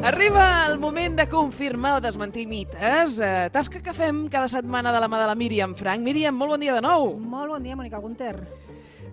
Arriba el moment de confirmar o desmentir mites. Tasca que fem cada setmana de la mà de la Míriam Frank. Míriam, molt bon dia de nou. Molt bon dia, Mònica Gunter.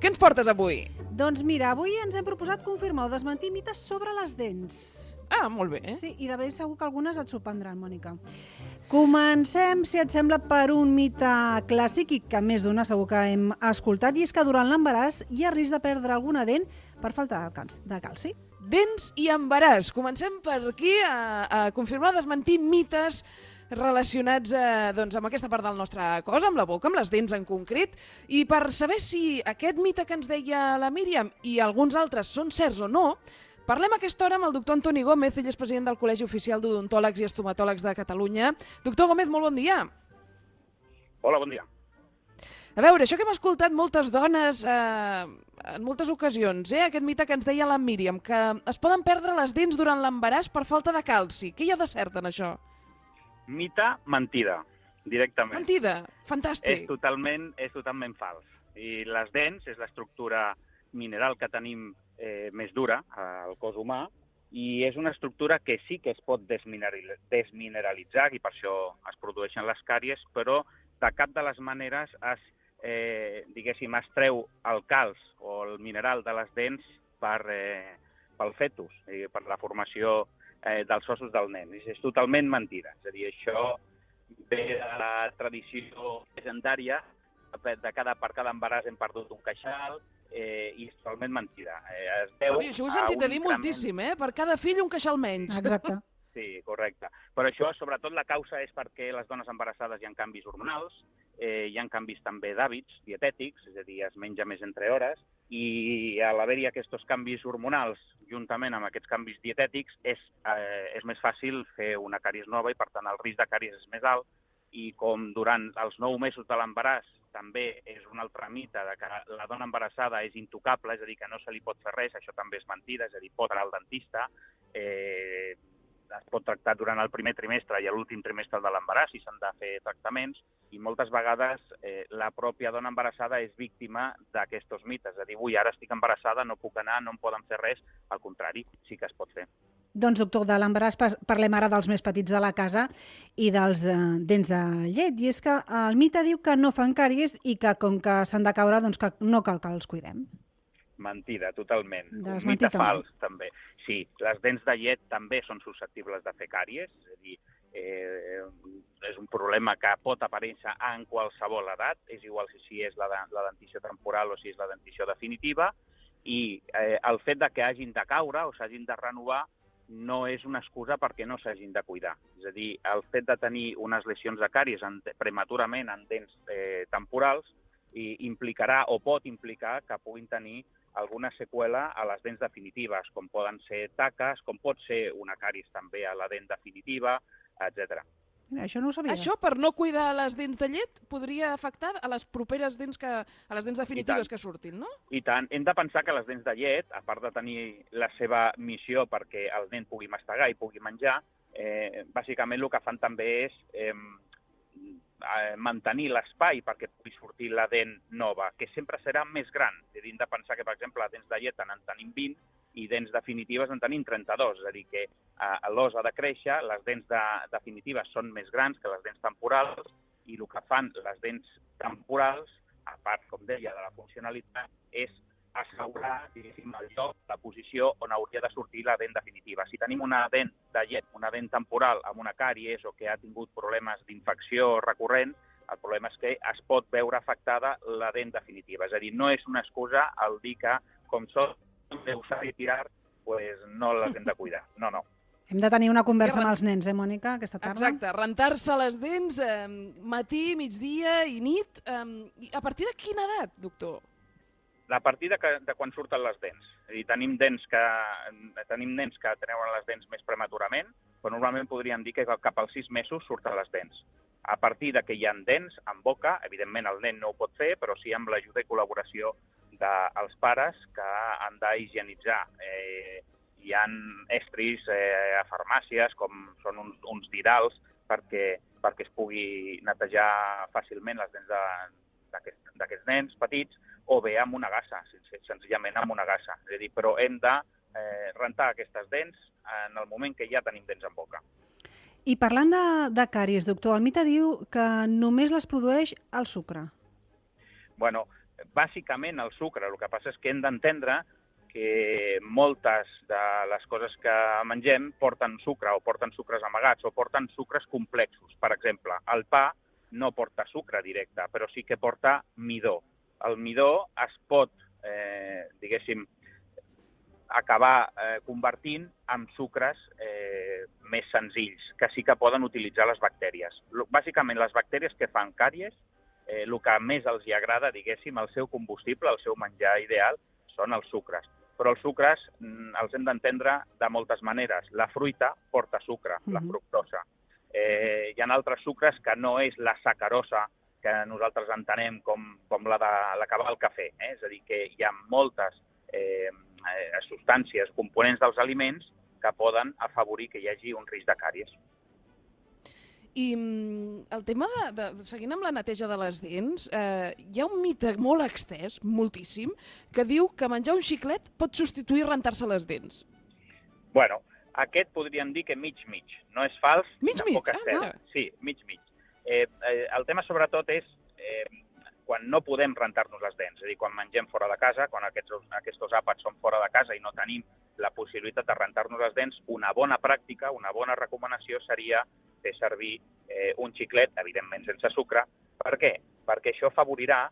Què ens portes avui? Doncs mira, avui ens hem proposat confirmar o desmentir mites sobre les dents. Ah, molt bé. Sí, i de ben segur que algunes et sorprendran, Mònica. Comencem, si et sembla, per un mite clàssic i que més d'una segur que hem escoltat, i és que durant l'embaràs hi ha risc de perdre alguna dent per falta de calci. Dents i embaràs. Comencem per aquí a confirmar o desmentir mites relacionats amb aquesta part del nostre cos, amb la boca, amb les dents en concret. I per saber si aquest mite que ens deia la Míriam i alguns altres són certs o no, parlem a aquesta hora amb el doctor Antoni Gómez, ell és president del Col·legi Oficial d'Odontòlegs i Estomatòlegs de Catalunya. Doctor Gómez, molt bon dia. Hola, bon dia. A veure, això que hem escoltat moltes dones en moltes ocasions, aquest mite que ens deia la Míriam, que es poden perdre les dents durant l'embaràs per falta de calci. Què hi ha de cert en això? Mite, mentida, directament. Mentida, fantàstic. És totalment fals. I les dents és l'estructura mineral que tenim més dura al cos humà i és una estructura que sí que es pot desmineralitzar i per això es produeixen les càries, però de cap de les maneres es treu el calç o el mineral de les dents pel fetus, per la formació dels ossos del nen. És totalment mentida. És a dir, això ve de la tradició legendària, per cada embaràs hem perdut un queixal, i és totalment mentida. Això ho he sentit a dir moltíssim, Per cada fill un queixal menys. Exacte. Sí, correcte. Però això, sobretot, la causa és perquè les dones embarassades hi ha canvis hormonals, hi ha canvis també d'hàbits dietètics, és a dir, es menja més entre hores, i a l'haver-hi aquests canvis hormonals, juntament amb aquests canvis dietètics, és més fàcil fer una càries nova i, per tant, el risc de càries és més alt. I com durant els 9 mesos de l'embaràs també és un altre mite de que la dona embarassada és intocable, és a dir, que no se li pot fer res, això també és mentida, és a dir, pot anar al dentista, es pot tractar durant el primer trimestre i l'últim trimestre de l'embaràs i s'han de fer tractaments, i moltes vegades la pròpia dona embarassada és víctima d'aquests mites, és a dir, ara estic embarassada, no puc anar, no em poden fer res, al contrari, sí que es pot fer. Doncs, doctor, de l'embaràs parlem ara dels més petits de la casa i dels dents de llet. I és que el mite diu que no fan càries i que com que s'han de caure, doncs que no cal que els cuidem. Mentida, totalment. Un Desmentit mite fals, també. Sí, les dents de llet també són susceptibles de fer càries, és a dir, és un problema que pot aparèixer en qualsevol edat, és igual si és la dentició temporal o si és la dentició definitiva, i el fet de que hagin de caure o s'hagin de renovar no és una excusa perquè no s'hagin de cuidar. És a dir, el fet de tenir unes lesions de càries prematurament en dents temporals implicarà o pot implicar que puguin tenir alguna seqüela a les dents definitives, com poden ser taques, com pot ser una càries també a la dent definitiva, etc. Això no ho sabia. Això, per no cuidar les dents de llet, podria afectar a les properes dents a les dents definitives que surtin, no? I tant. Hem de pensar que les dents de llet, a part de tenir la seva missió perquè el nen pugui mastegar i pugui menjar, bàsicament el que fan també és mantenir l'espai perquè pugui sortir la dent nova, que sempre serà més gran. Hem de pensar que, per exemple, dents de llet en tenim 20 i dents definitives en tenim 32, és a dir, que l'os ha de créixer, les dents definitives són més grans que les dents temporals, i el que fan les dents temporals, a part, com deia, de la funcionalitat, és assegurar, diguéssim, el lloc, la posició on hauria de sortir la dent definitiva. Si tenim una dent de llet, una dent temporal amb una càries o que ha tingut problemes d'infecció recurrent, el problema és que es pot veure afectada la dent definitiva. És a dir, no és una excusa el dir que, com són de usar i tirar, pues no les hem de cuidar. No, no. Hem de tenir una conversa amb els nens, Mònica, aquesta tarda? Exacte, rentar-se les dents matí, migdia i nit. A partir de quina edat, doctor? A partir de quan surten les dents. És a dir, tenim nens que treuen les dents més prematurament, però normalment podríem dir que cap als 6 mesos surten les dents. A partir de que hi ha dents en boca, evidentment el nen no ho pot fer, però sí amb l'ajuda i col·laboració dels pares que han d'higienitzar. Hi ha estris a farmàcies, com són uns didals, perquè es pugui netejar fàcilment les dents d'aquests nens petits, o bé amb una gassa, senzillament amb una gassa. És a dir, però hem de rentar aquestes dents en el moment que ja tenim dents en boca. I parlant de càries, doctor, el mite diu que només les produeix el sucre. Bueno, bàsicament el sucre. El que passa és que hem d'entendre que moltes de les coses que mengem porten sucre o porten sucres amagats o porten sucres complexos. Per exemple, el pa no porta sucre directe, però sí que porta midó. El midó es pot, diguéssim, acabar convertint en sucres més senzills, que sí que poden utilitzar les bactèries. Bàsicament, les bactèries que fan càries, el que més els hi agrada, diguéssim, el seu combustible, el seu menjar ideal, són els sucres. Però els sucres els hem d'entendre de moltes maneres. La fruita porta sucre, la fructosa. Hi ha altres sucres que no és la sacarosa que nosaltres entenem com la que va al cafè. És a dir, que hi ha moltes substàncies, components dels aliments que poden afavorir que hi hagi un risc de càries. I el tema seguint amb la neteja de les dents, hi ha un mite molt extès, moltíssim, que diu que menjar un xiclet pot substituir rentar-se les dents. Bueno, aquest podríem dir que mig-mig. No és fals, mig-mig? Tampoc és cert. Sí, mig-mig. El tema sobretot és quan no podem rentar-nos les dents, és a dir, quan mengem fora de casa, quan aquests àpats són fora de casa i no tenim la possibilitat de rentar-nos les dents, una bona pràctica, una bona recomanació seria fer servir un xiclet, evidentment sense sucre. Per què? Perquè això afavorirà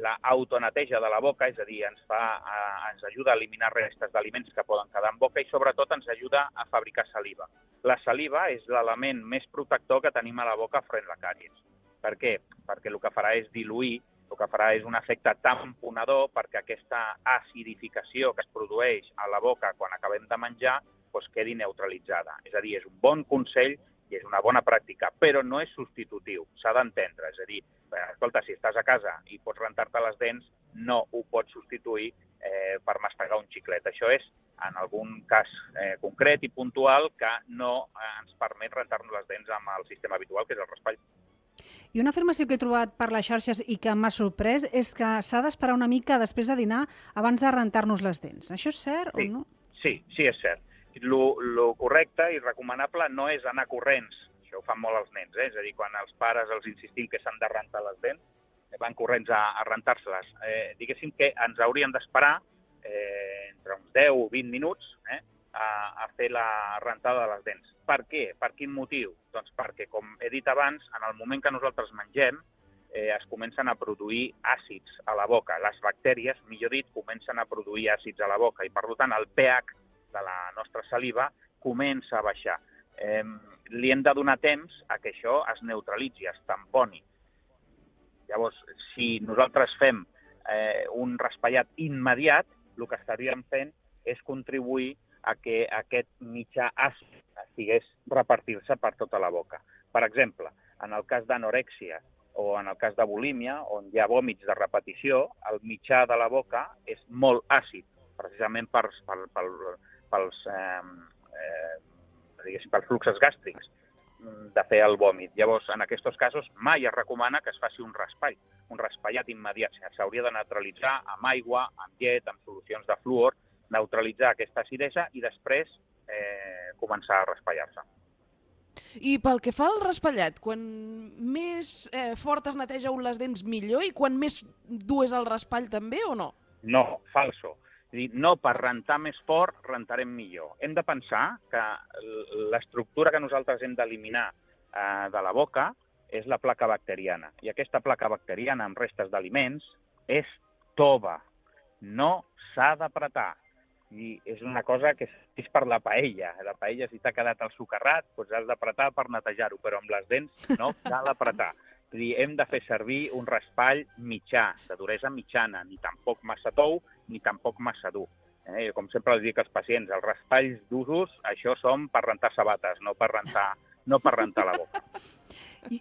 l'autoneteja de la boca, és a dir, ens ajuda a eliminar restes d'aliments que poden quedar en boca i sobretot ens ajuda a fabricar saliva. La saliva és l'element més protector que tenim a la boca front a la càries. Per què? Perquè el que farà és diluir, el que farà és un efecte tamponador perquè aquesta acidificació que es produeix a la boca quan acabem de menjar quedi neutralitzada. És a dir, és un bon consell i és una bona pràctica, però no és substitutiu, s'ha d'entendre. És a dir, escolta, si estàs a casa i pots rentar-te les dents, no ho pots substituir per mastegar un xiclet. Això és en algun cas concret i puntual que no ens permet rentar-nos les dents amb el sistema habitual, que és el raspall. I una afirmació que he trobat per les xarxes i que m'ha sorprès és que s'ha d'esperar una mica després de dinar abans de rentar-nos les dents. Això és cert o no? Sí, és cert. Lo correcte i recomanable no és anar corrents, això ho fan molt els nens, és a dir, quan els pares els insistim que s'han de rentar les dents, van corrents a rentar-se-les. Diguéssim que ens hauríem d'esperar entre uns 10 o 20 minuts a fer la rentada de les dents. Per què? Per quin motiu? Doncs perquè, com he dit abans, en el moment que nosaltres mengem, es comencen a produir àcids a la boca. Les bactèries, millor dit, comencen a produir àcids a la boca i, per tant, el pH de la nostra saliva comença a baixar. Li hem de donar temps a que això es neutralitzi, es tamponi. Llavors, si nosaltres fem un raspallat immediat, el que estaríem fent és contribuir a que aquest mitjà àcid estigués repartir-se per tota la boca. Per exemple, en el cas d'anorèxia o en el cas de bulímia, on hi ha vòmits de repetició, el mitjà de la boca és molt àcid, precisament pels fluxos gàstrics de fer el vòmit. Llavors, en aquests casos, mai es recomana que es faci un raspallat immediat. S'hauria de neutralitzar amb aigua, amb llet, amb solucions de fluor, neutralitzar aquesta acidesa i després començar a raspallar-se. I pel que fa al raspallat, quan més fort es neteja un les dents millor i quan més dur és el raspall també o no? No, falso. És a dir, no per rentar més fort rentarem millor. Hem de pensar que l'estructura que nosaltres hem d'eliminar de la boca és la placa bacteriana. I aquesta placa bacteriana amb restes d'aliments és tova. No s'ha d'apretar. I és una cosa que és per la paella. La paella, si t'ha quedat el socarrat, doncs has d'apretar per netejar-ho, però amb les dents no cal apretar. És a dir, hem de fer servir un raspall mitjà, de duresa mitjana, ni tampoc massa tou, ni tampoc massa dur. Com sempre els dic als pacients, els raspalls d'usos, això són per rentar sabates, no per rentar la boca.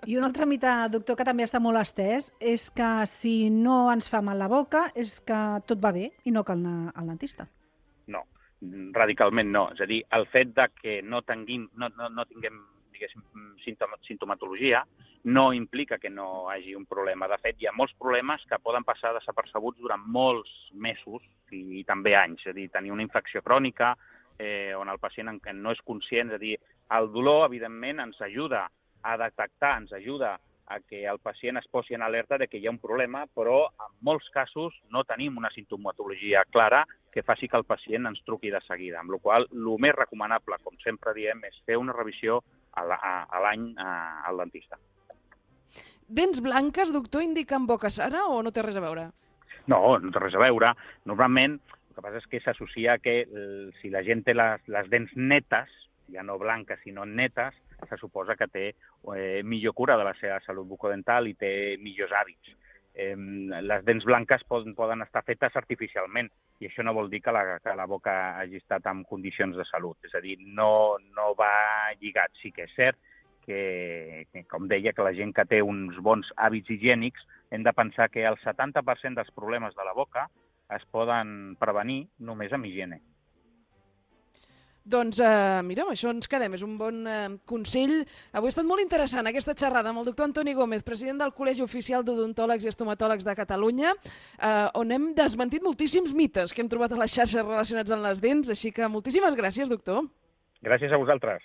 I un altre mite, doctor, que també està molt estès, és que si no ens fa mal la boca és que tot va bé i no cal anar al dentista. No, radicalment no. És a dir, el fet de que no tinguem diguéssim, sintomatologia no implica que no hi hagi un problema. De fet, hi ha molts problemes que poden passar desapercebuts durant molts mesos i també anys. És a dir, tenir una infecció crònica on el pacient no és conscient. És a dir, el dolor, evidentment, ens ajuda a detectar, ens ajuda a que el pacient es posi en alerta de que hi ha un problema, però en molts casos no tenim una sintomatologia clara que faci que el pacient ens truqui de seguida. Amb la qual cosa, el més recomanable, com sempre diem, és fer una revisió a l'any al dentista. Dents blanques, doctor, indiquen boca sana o no té res a veure? No, no té res a veure. Normalment, el que passa és que s'associa que si la gent té les dents netes, ja no blanques, sinó netes, se suposa que té millor cura de la seva salut bucodental i té millors hàbits. Les dents blanques poden estar fetes artificialment i això no vol dir que la boca hagi estat en condicions de salut. És a dir, no va lligat. Sí que és cert que, com deia, que la gent que té uns bons hàbits higiènics hem de pensar que el 70% dels problemes de la boca es poden prevenir només amb higiene. Doncs mira, amb això ens quedem. És un bon consell. Avui ha estat molt interessant aquesta xerrada amb el doctor Antoni Gómez, president del Col·legi Oficial d'Odontòlegs i Estomatòlegs de Catalunya, on hem desmentit moltíssims mites que hem trobat a les xarxes relacionats amb les dents. Així que moltíssimes gràcies, doctor. Gràcies a vosaltres.